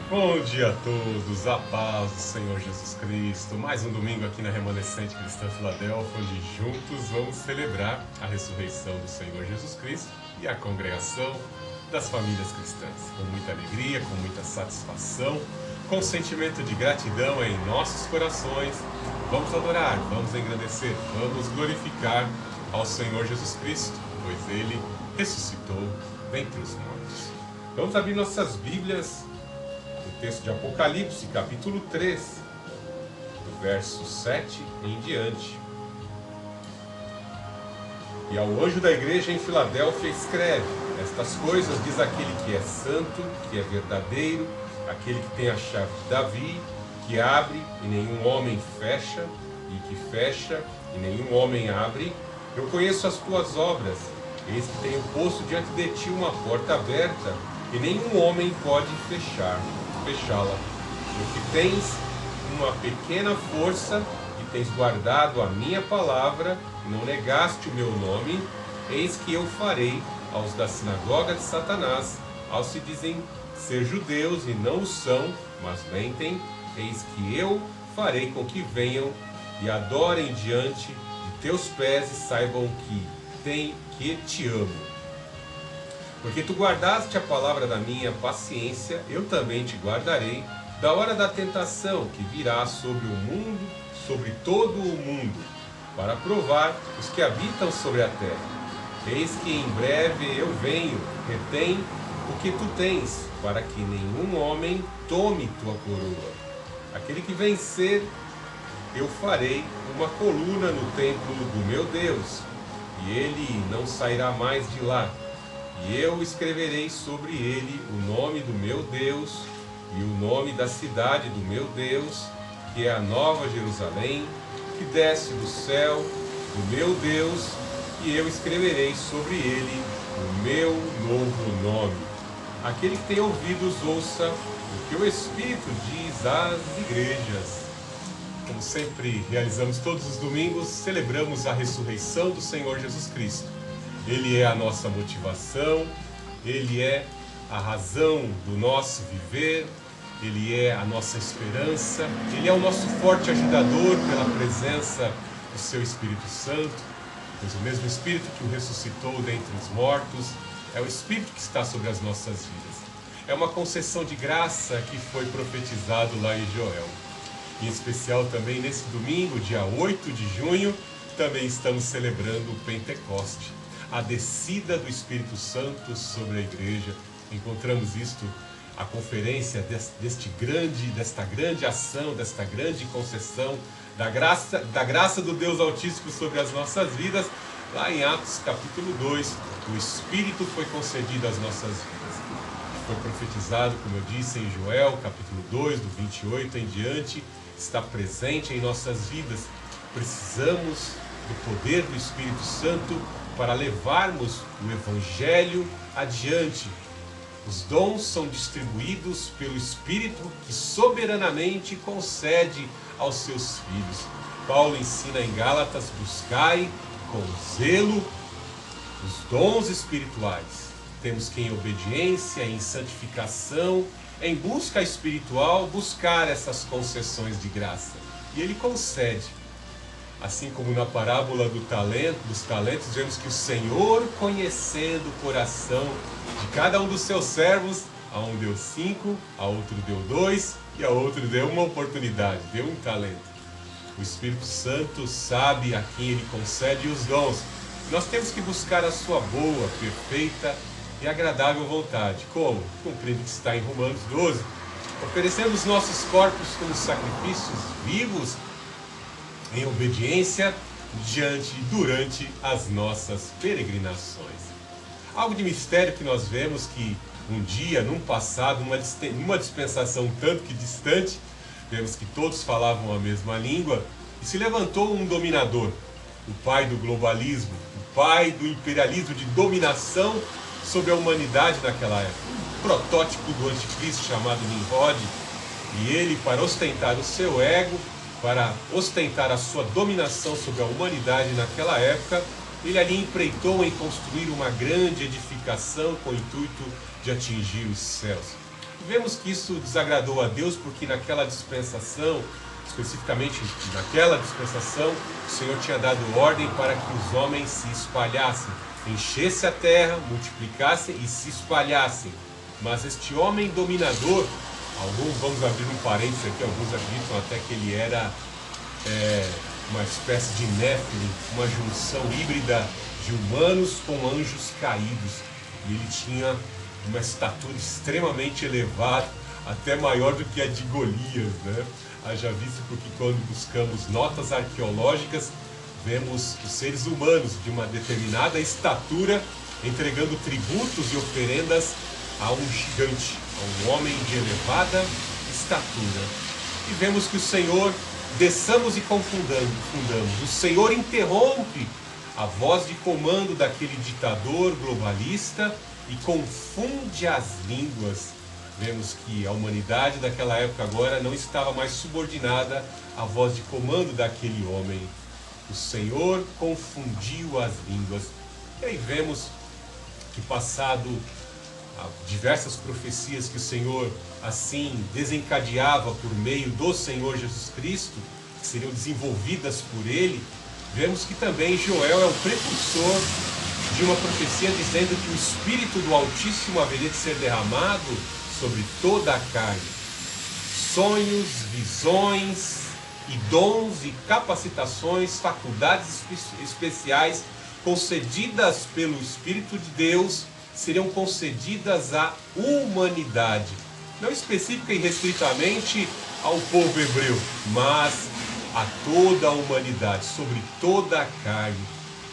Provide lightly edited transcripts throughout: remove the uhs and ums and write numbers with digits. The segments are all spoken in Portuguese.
Bom dia a todos, a paz do Senhor Jesus Cristo. Mais um domingo aqui na Remanescente Cristã Filadélfia, onde juntos vamos celebrar a ressurreição do Senhor Jesus Cristo e a congregação das famílias cristãs. Com muita alegria, com muita satisfação, com sentimento de gratidão em nossos corações, vamos adorar, vamos engrandecer, vamos glorificar ao Senhor Jesus Cristo, pois Ele ressuscitou dentre os mortos. Vamos abrir nossas Bíblias no texto de Apocalipse, capítulo 3, do verso 7 em diante. E ao anjo da igreja em Filadélfia escreve: estas coisas diz aquele que é santo, que é verdadeiro, aquele que tem a chave de Davi, que abre e nenhum homem fecha, e que fecha e nenhum homem abre. Eu conheço as tuas obras, eis que tenho posto diante de ti uma porta aberta, e nenhum homem pode fechá-la. E que tens uma pequena força, e tens guardado a minha palavra, e não negaste o meu nome, eis que eu farei aos da sinagoga de Satanás, aos que dizem ser judeus e não o são, mas mentem, eis que eu farei com que venham e adorem diante de teus pés e saibam que te amo. Porque tu guardaste a palavra da minha paciência, eu também te guardarei da hora da tentação que virá sobre o mundo, sobre todo o mundo, para provar os que habitam sobre a terra. Eis que em breve eu venho, retém o que tu tens, para que nenhum homem tome tua coroa. Aquele que vencer, eu farei uma coluna no templo do meu Deus, e ele não sairá mais de lá. E eu escreverei sobre ele o nome do meu Deus e o nome da cidade do meu Deus, que é a Nova Jerusalém, que desce do céu do meu Deus, e eu escreverei sobre ele o meu novo nome. Aquele que tem ouvidos, ouça o que o Espírito diz às igrejas. Como sempre realizamos todos os domingos, celebramos a ressurreição do Senhor Jesus Cristo. Ele é a nossa motivação, Ele é a razão do nosso viver, Ele é a nossa esperança, Ele é o nosso forte ajudador pela presença do Seu Espírito Santo, pois o mesmo Espírito que o ressuscitou dentre os mortos é o Espírito que está sobre as nossas vidas. É uma concessão de graça que foi profetizado lá em Joel. Em especial também nesse domingo, dia 8 de junho, também estamos celebrando o Pentecoste, a descida do Espírito Santo sobre a igreja. Encontramos isto, a conferência desta grande ação, desta grande concessão da graça do Deus Altíssimo sobre as nossas vidas, lá em Atos capítulo 2, o Espírito foi concedido às nossas vidas. Foi profetizado, como eu disse, em Joel capítulo 2, do 28 em diante, está presente em nossas vidas. Precisamos do poder do Espírito Santo para levarmos o Evangelho adiante. Os dons são distribuídos pelo Espírito que soberanamente concede aos seus filhos. Paulo ensina em Gálatas: buscai com zelo os dons espirituais. Temos que, em obediência, em santificação, em busca espiritual, buscar essas concessões de graça. E Ele concede. Assim como na parábola dos talentos, vemos que o Senhor, conhecendo o coração de cada um dos seus servos, a um deu 5, a outro deu 2 e a outro deu uma oportunidade, deu um talento. O Espírito Santo sabe a quem Ele concede os dons. Nós temos que buscar a sua boa, perfeita e agradável vontade. Como? Cumprindo o que está em Romanos 12. Oferecendo os nossos corpos como sacrifícios vivos, em obediência, durante as nossas peregrinações. Algo de mistério que nós vemos que um dia, num passado, numa dispensação tanto que distante, vemos que todos falavam a mesma língua, e se levantou um dominador, o pai do globalismo, o pai do imperialismo de dominação sobre a humanidade naquela época, um protótipo do anticristo chamado Nimrod, e ele, para ostentar o seu ego, para ostentar a sua dominação sobre a humanidade naquela época, ele ali empreitou em construir uma grande edificação com o intuito de atingir os céus. E vemos que isso desagradou a Deus, porque naquela dispensação, especificamente naquela dispensação, o Senhor tinha dado ordem para que os homens se espalhassem, enchesse a terra, multiplicassem e se espalhassem. Mas este homem dominador, vamos abrir um parênteses aqui, alguns acreditam até que ele era uma espécie de Néfilim, uma junção híbrida de humanos com anjos caídos. E ele tinha uma estatura extremamente elevada, até maior do que a de Golias, né? Haja visto porque quando buscamos notas arqueológicas, vemos os seres humanos de uma determinada estatura entregando tributos e oferendas a um gigante, a um homem de elevada estatura. E vemos que o Senhor, desçamos e confundamos, o Senhor interrompe a voz de comando daquele ditador globalista e confunde as línguas. Vemos que a humanidade daquela época agora não estava mais subordinada à voz de comando daquele homem. O Senhor confundiu as línguas. E aí vemos que, passado diversas profecias que o Senhor assim desencadeava por meio do Senhor Jesus Cristo, que seriam desenvolvidas por ele, vemos que também Joel é o precursor de uma profecia dizendo que o Espírito do Altíssimo haveria de ser derramado sobre toda a carne. Sonhos, visões e dons e capacitações, faculdades especiais concedidas pelo Espírito de Deus seriam concedidas à humanidade, não específica e restritamente ao povo hebreu, mas a toda a humanidade, sobre toda a carne.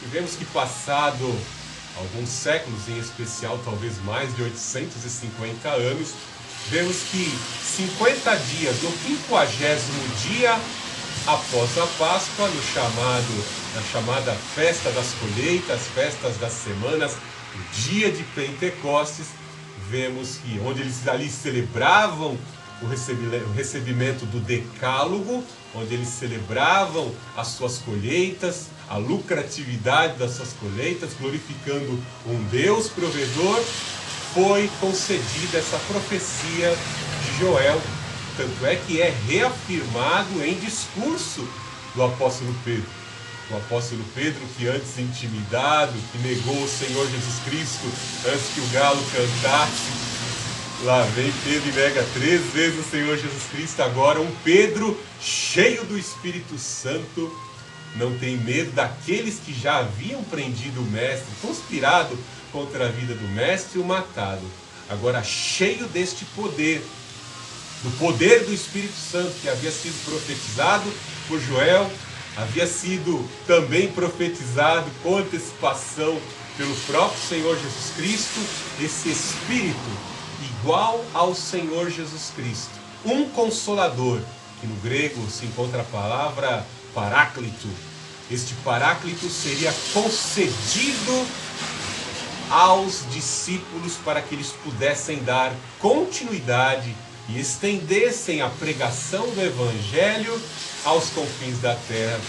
E vemos que, passado alguns séculos, em especial talvez mais de 850 anos, vemos que 50 dias, no 50º dia após a Páscoa, na chamada Festa das Colheitas, Festas das Semanas, o dia de Pentecostes, vemos que onde eles ali celebravam o recebimento do Decálogo, onde eles celebravam as suas colheitas, a lucratividade das suas colheitas, glorificando um Deus provedor, foi concedida essa profecia de Joel. Tanto é que é reafirmado em discurso do apóstolo Pedro. O apóstolo Pedro, que antes intimidado, que negou o Senhor Jesus Cristo antes que o galo cantasse, lá vem Pedro e nega 3 vezes o Senhor Jesus Cristo. Agora um Pedro cheio do Espírito Santo, não tem medo daqueles que já haviam prendido o mestre, conspirado contra a vida do mestre e o matado. Agora cheio deste poder, do poder do Espírito Santo, que havia sido profetizado por Joel, havia sido também profetizado com antecipação pelo próprio Senhor Jesus Cristo, esse Espírito igual ao Senhor Jesus Cristo, um Consolador, que no grego se encontra a palavra Paráclito. Este Paráclito seria concedido aos discípulos para que eles pudessem dar continuidade e estendessem a pregação do Evangelho aos confins da terra.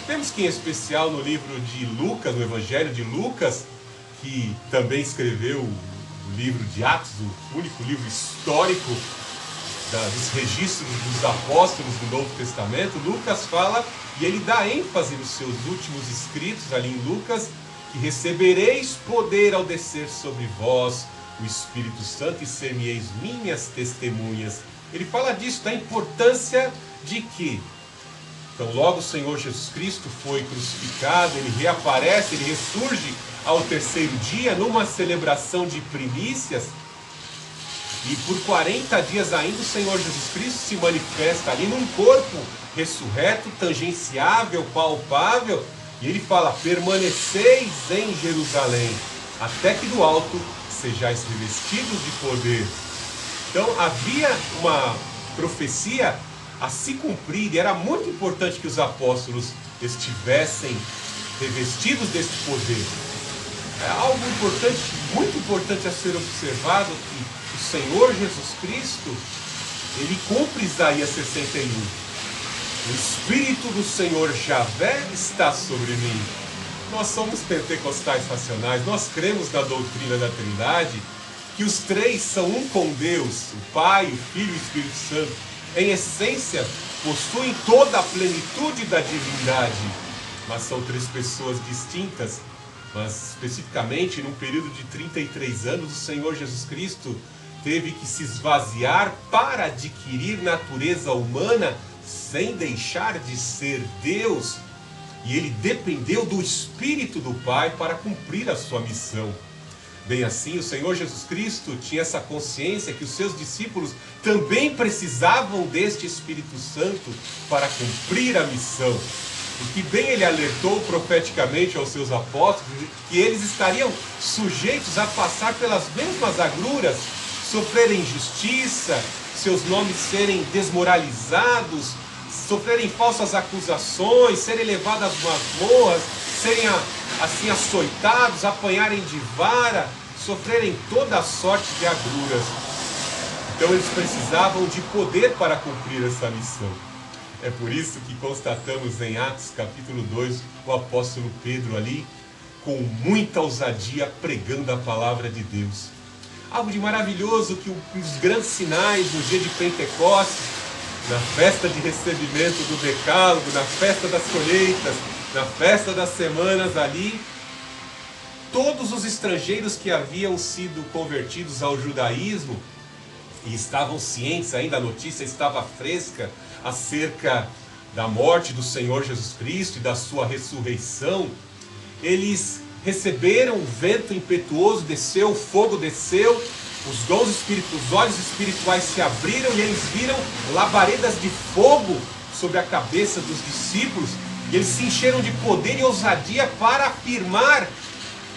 Vemos que, em especial, no livro de Lucas, no Evangelho de Lucas, que também escreveu o livro de Atos, o único livro histórico dos registros dos apóstolos do Novo Testamento, Lucas fala, e ele dá ênfase nos seus últimos escritos, ali em Lucas, que recebereis poder ao descer sobre vós o Espírito Santo e ser-me-eis minhas testemunhas. Ele fala disso, da importância de que, então, logo o Senhor Jesus Cristo foi crucificado, ele reaparece, ele ressurge ao 3º dia, numa celebração de primícias, e por 40 dias ainda o Senhor Jesus Cristo se manifesta ali num corpo ressurreto, tangenciável, palpável, e ele fala: permaneceis em Jerusalém, até que do alto sejais revestidos de poder. Então havia uma profecia a se cumprir, e era muito importante que os apóstolos estivessem revestidos desse poder. É algo importante, muito importante a ser observado, que o Senhor Jesus Cristo, ele cumpre Isaías 61. O Espírito do Senhor Javé está sobre mim. nós somos pentecostais racionais, nós cremos na doutrina da Trindade, que os três são um com Deus, o Pai, o Filho e o Espírito Santo. Em essência, possuem toda a plenitude da divindade, mas são três pessoas distintas. Mas especificamente, num período de 33 anos, o Senhor Jesus Cristo teve que se esvaziar para adquirir natureza humana sem deixar de ser Deus. E ele dependeu do Espírito do Pai para cumprir a sua missão. Bem assim, o Senhor Jesus Cristo tinha essa consciência que os seus discípulos também precisavam deste Espírito Santo para cumprir a missão. E que bem ele alertou profeticamente aos seus apóstolos que eles estariam sujeitos a passar pelas mesmas agruras, sofrerem injustiça, seus nomes serem desmoralizados, sofrerem falsas acusações, serem levados às masmorras, serem assim açoitados, apanharem de vara, sofrerem toda a sorte de agruras. Então eles precisavam de poder para cumprir essa missão. É por isso que constatamos em Atos capítulo 2, o apóstolo Pedro ali, com muita ousadia, pregando a palavra de Deus. Algo de maravilhoso que os grandes sinais no dia de Pentecostes, na festa de recebimento do Decálogo, na festa das colheitas, na festa das semanas ali, todos os estrangeiros que haviam sido convertidos ao judaísmo e estavam cientes, ainda a notícia estava fresca acerca da morte do Senhor Jesus Cristo e da sua ressurreição, eles receberam o vento impetuoso, desceu, o fogo desceu, os olhos espirituais se abriram e eles viram labaredas de fogo sobre a cabeça dos discípulos. E eles se encheram de poder e ousadia para afirmar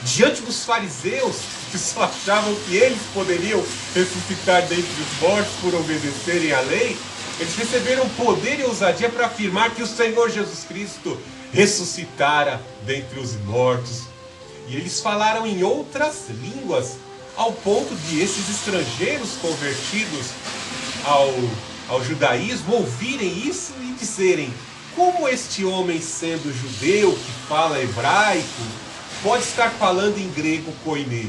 diante dos fariseus, que só achavam que eles poderiam ressuscitar dentre os mortos por obedecerem à lei. Eles receberam poder e ousadia para afirmar que o Senhor Jesus Cristo ressuscitara dentre os mortos. E eles falaram em outras línguas, ao ponto de esses estrangeiros convertidos ao judaísmo ouvirem isso e dizerem: como este homem, sendo judeu, que fala hebraico, pode estar falando em grego koiné?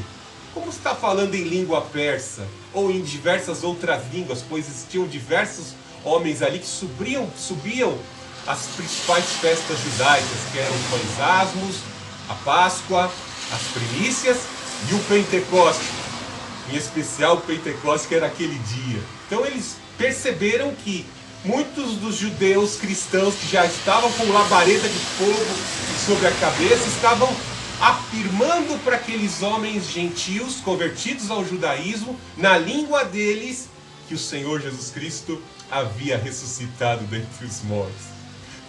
Como está falando em língua persa? Ou em diversas outras línguas, pois existiam diversos homens ali que subiam as principais festas judaicas, que eram os pães asmos, a Páscoa, as primícias e o Pentecoste. Em especial o Pentecoste, que era aquele dia. Então eles perceberam que muitos dos judeus cristãos que já estavam com labareda de fogo sobre a cabeça estavam afirmando para aqueles homens gentios convertidos ao judaísmo, na língua deles, que o Senhor Jesus Cristo havia ressuscitado dentre os mortos.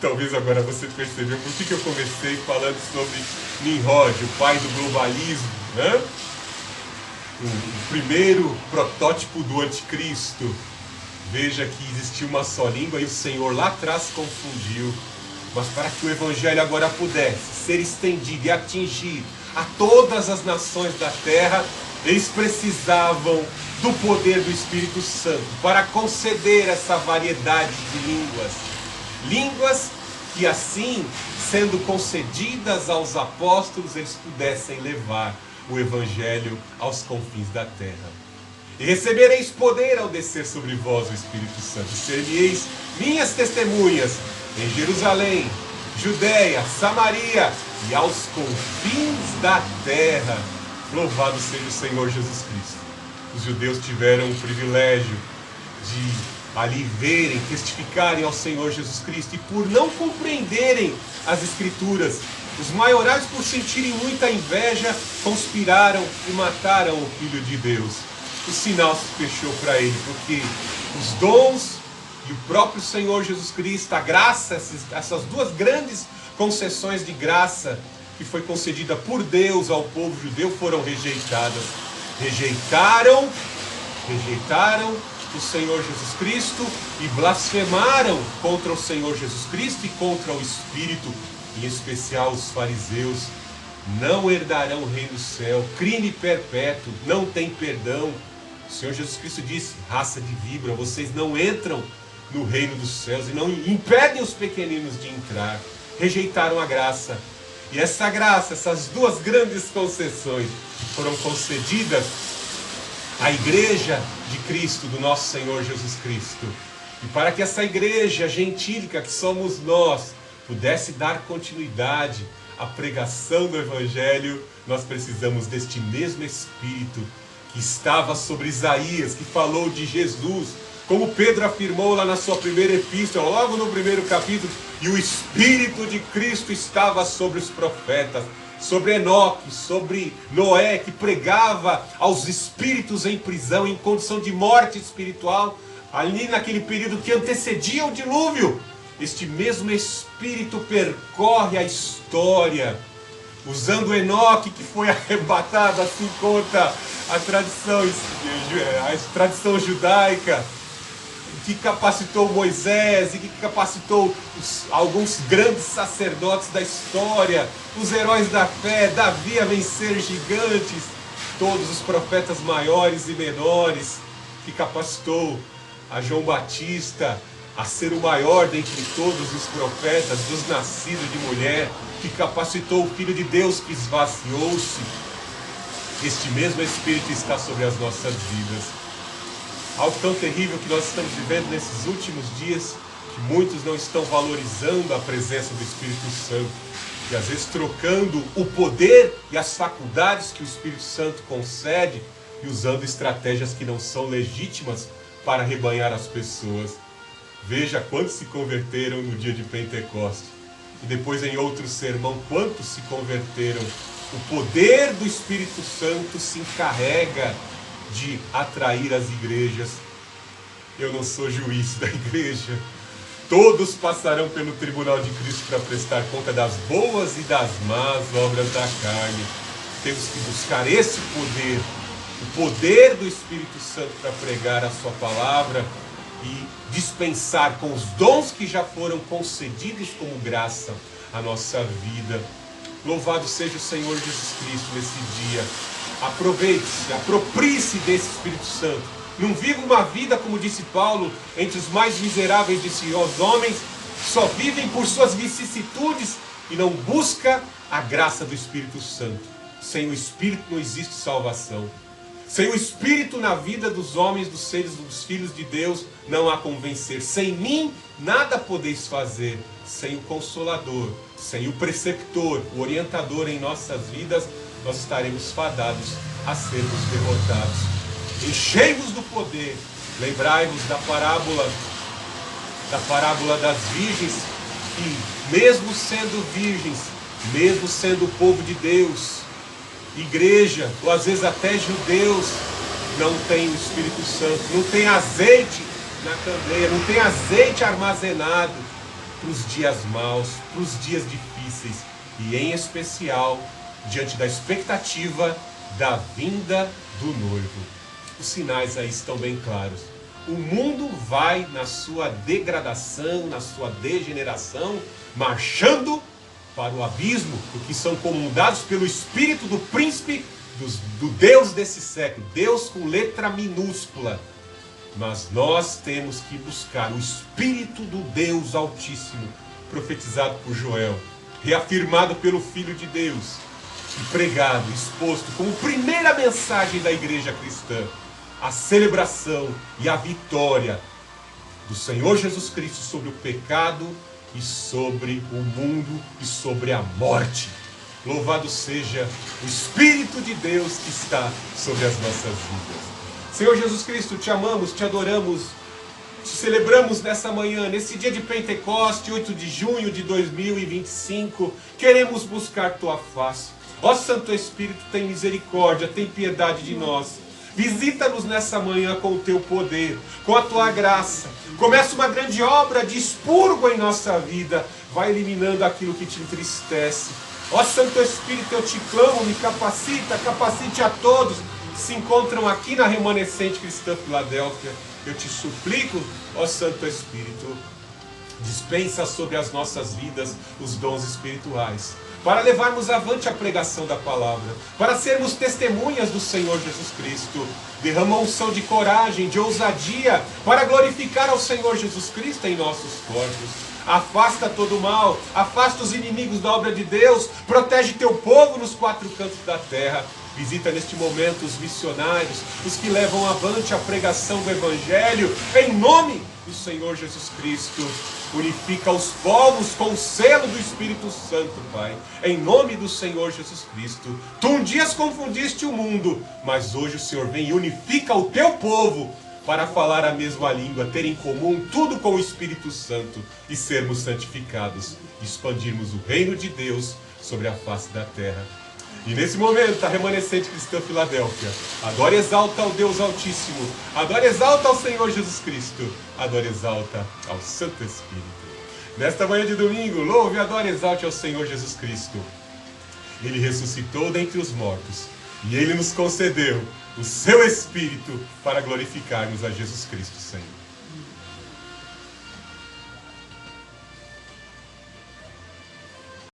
Talvez agora você percebeu por que eu comecei falando sobre Nimrod, o pai do globalismo, né? O primeiro protótipo do anticristo. Veja que existia uma só língua e o Senhor lá atrás confundiu. Mas para que o Evangelho agora pudesse ser estendido e atingir a todas as nações da terra, eles precisavam do poder do Espírito Santo para conceder essa variedade de línguas. Línguas que assim, sendo concedidas aos apóstolos, eles pudessem levar o Evangelho aos confins da terra. E recebereis poder ao descer sobre vós o Espírito Santo. Ser-me-eis minhas testemunhas em Jerusalém, Judéia, Samaria e aos confins da terra. Louvado seja o Senhor Jesus Cristo. Os judeus tiveram o privilégio de ali verem, testificarem ao Senhor Jesus Cristo, e por não compreenderem as Escrituras, os maiorais, por sentirem muita inveja, conspiraram e mataram o Filho de Deus. O sinal se fechou para ele, porque os dons e o próprio Senhor Jesus Cristo, a graça, essas duas grandes concessões de graça que foi concedida por Deus ao povo judeu, foram rejeitadas. Rejeitaram o Senhor Jesus Cristo e blasfemaram contra o Senhor Jesus Cristo e contra o Espírito, em especial os fariseus. Não herdarão o reino do céu, crime perpétuo, não tem perdão. O Senhor Jesus Cristo disse: raça de víbora, vocês não entram no reino dos céus e não impedem os pequeninos de entrar. Rejeitaram a graça. E essa graça, essas duas grandes concessões foram concedidas à Igreja de Cristo, do nosso Senhor Jesus Cristo. E para que essa igreja gentílica que somos nós pudesse dar continuidade à pregação do Evangelho, nós precisamos deste mesmo Espírito que estava sobre Isaías, que falou de Jesus, como Pedro afirmou lá na sua primeira epístola, logo no primeiro capítulo, e o Espírito de Cristo estava sobre os profetas, sobre Enoque, sobre Noé, que pregava aos espíritos em prisão, em condição de morte espiritual, ali naquele período que antecedia o dilúvio. Este mesmo Espírito percorre a história, usando Enoque, que foi arrebatado, assim conta a tradição judaica, que capacitou Moisés e que capacitou alguns grandes sacerdotes da história, os heróis da fé, Davi a vencer gigantes, todos os profetas maiores e menores, que capacitou a João Batista a ser o maior dentre todos os profetas, dos nascidos de mulher, que capacitou o Filho de Deus que esvaziou-se. Este mesmo Espírito está sobre as nossas vidas. Algo tão terrível que nós estamos vivendo nesses últimos dias, que muitos não estão valorizando a presença do Espírito Santo, e às vezes trocando o poder e as faculdades que o Espírito Santo concede e usando estratégias que não são legítimas para arrebanhar as pessoas. Veja quantos se converteram no dia de Pentecostes. E depois em outro sermão, quantos se converteram. O poder do Espírito Santo se encarrega de atrair as igrejas. Eu não sou juiz da igreja. Todos passarão pelo tribunal de Cristo para prestar conta das boas e das más obras da carne. Temos que buscar esse poder, o poder do Espírito Santo para pregar a sua palavra e dispensar com os dons que já foram concedidos como graça a nossa vida. Louvado seja o Senhor Jesus Cristo nesse dia. Aproveite-se, aproprie-se desse Espírito Santo. Não viva uma vida, como disse Paulo, entre os mais miseráveis de si. Os homens só vivem por suas vicissitudes e não buscam a graça do Espírito Santo. Sem o Espírito não existe salvação. Sem o Espírito na vida dos homens, dos seres, dos filhos de Deus, não há como vencer. Sem mim, nada podeis fazer. Sem o Consolador, sem o Preceptor, o Orientador em nossas vidas, nós estaremos fadados a sermos derrotados. Enchei-vos do poder. Lembrai-vos da parábola das virgens, que mesmo sendo virgens, mesmo sendo o povo de Deus, igreja, ou às vezes até judeus, não tem o Espírito Santo, não tem azeite na candeia, não tem azeite armazenado para os dias maus, para os dias difíceis, e em especial diante da expectativa da vinda do noivo. Os sinais aí estão bem claros. O mundo vai na sua degradação, na sua degeneração, marchando para o abismo, porque são comandados pelo espírito do príncipe, do Deus desse século, Deus com letra minúscula. Mas nós temos que buscar o Espírito do Deus Altíssimo, profetizado por Joel, reafirmado pelo Filho de Deus, e pregado, exposto como primeira mensagem da igreja cristã, a celebração e a vitória do Senhor Jesus Cristo sobre o pecado e sobre o mundo e sobre a morte. Louvado seja o Espírito de Deus que está sobre as nossas vidas. Senhor Jesus Cristo, te amamos, te adoramos, te celebramos nessa manhã, nesse dia de Pentecoste, 8 de junho de 2025, queremos buscar tua face. Ó Santo Espírito, tem misericórdia, tem piedade de nós. Visita-nos nessa manhã com o teu poder, com a tua graça. Começa uma grande obra de expurgo em nossa vida. Vai eliminando aquilo que te entristece. Ó Santo Espírito, eu te clamo, me capacita, capacite a todos que se encontram aqui na Remanescente Cristã Filadélfia. Eu te suplico, ó Santo Espírito, dispensa sobre as nossas vidas os dons espirituais, para levarmos avante a pregação da palavra, para sermos testemunhas do Senhor Jesus Cristo. Derrama unção de coragem, de ousadia, para glorificar ao Senhor Jesus Cristo em nossos corpos. afasta todo o mal, afasta os inimigos da obra de Deus, protege teu povo nos quatro cantos da terra. Visita neste momento os missionários, os que levam avante a pregação do Evangelho, em nome do Senhor Jesus Cristo. Unifica os povos com o selo do Espírito Santo, Pai, em nome do Senhor Jesus Cristo. Tu um dia confundiste o mundo, mas hoje o Senhor vem e unifica o teu povo para falar a mesma língua, ter em comum tudo com o Espírito Santo e sermos santificados, expandirmos o reino de Deus sobre a face da terra. E nesse momento, a remanescente cristã Filadélfia adora e exalta ao Deus Altíssimo, adora e exalta ao Senhor Jesus Cristo, adora e exalta ao Santo Espírito. Nesta manhã de domingo, louve, adore e exalte ao Senhor Jesus Cristo. Ele ressuscitou dentre os mortos e Ele nos concedeu o seu Espírito para glorificarmos a Jesus Cristo, Senhor.